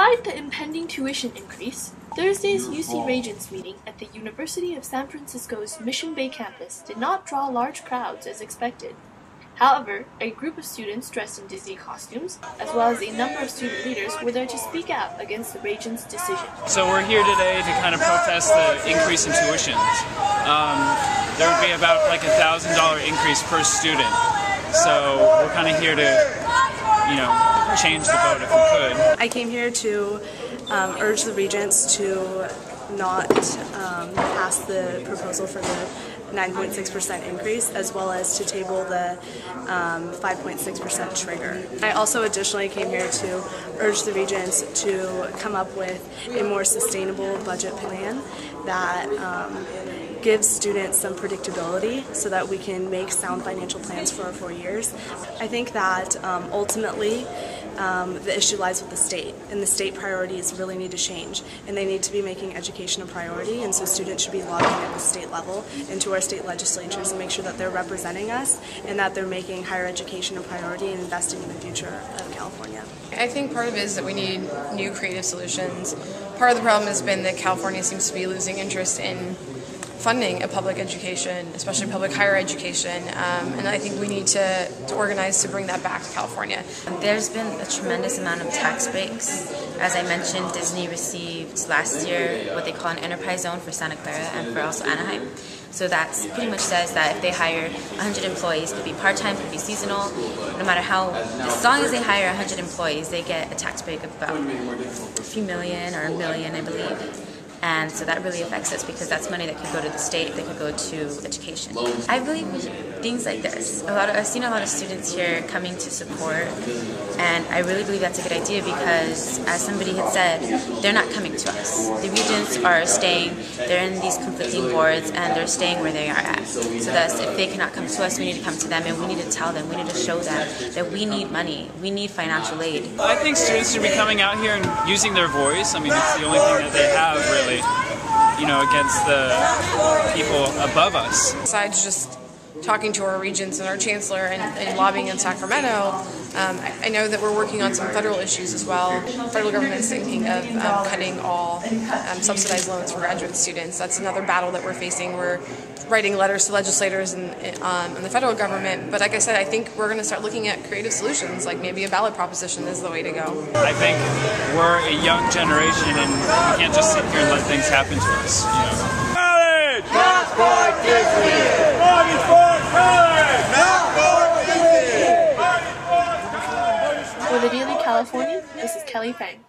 Despite the impending tuition increase, Thursday's UC Regents meeting at the University of San Francisco's Mission Bay campus did not draw large crowds as expected. However, a group of students dressed in Disney costumes, as well as a number of student leaders, were there to speak out against the Regents' decision. So we're here today to kind of protest the increase in tuitions. There would be about like $1,000 increase per student. So we're kind of here to, change the vote if we could. I came here to urge the Regents to not pass the proposal for the 9.6% increase, as well as to table the 5.6% trigger. I also additionally came here to urge the Regents to come up with a more sustainable budget plan that gives students some predictability so that we can make sound financial plans for our 4 years. I think that ultimately the issue lies with the state, and the state priorities really need to change, and they need to be making education a priority, and so students should be lobbying at the state level and to our state legislatures and make sure that they're representing us and that they're making higher education a priority and investing in the future of California. I think part of it is that we need new creative solutions. Part of the problem has been that California seems to be losing interest in funding a public education, especially public higher education, and I think we need to organize to bring that back to California. There's been a tremendous amount of tax breaks. As I mentioned, Disney received last year what they call an enterprise zone for Santa Clara and for also Anaheim. So that pretty much says that if they hire 100 employees, could be part-time, could be seasonal, no matter how, as long as they hire 100 employees, they get a tax break of about a few million or $1 million, I believe. And so that really affects us because that's money that could go to the state, that could go to education. I believe things like this. I've seen a lot of students here coming to support, and I really believe that's a good idea because, as somebody had said, they're not coming to us. The Regents are staying, they're in these conflicting boards, and they're staying where they are at. So thus, if they cannot come to us, we need to come to them, and we need to tell them, we need to show them that we need money, we need financial aid. I think students should be coming out here and using their voice. I mean, it's the only thing that they have, really, against the people above us. Besides just talking to our regents and our chancellor and lobbying in Sacramento, I know that we're working on some federal issues as well. The federal government is thinking of cutting all subsidized loans for graduate students. That's another battle that we're facing. We're writing letters to legislators and the federal government, but like I said, I think we're going to start looking at creative solutions, like maybe a ballot proposition is the way to go. I think we're a young generation and we can't just sit here and let things happen to us. College! Not for Disney! Money for college! Not for Disney! For the Daily California, this is Kelly Fang.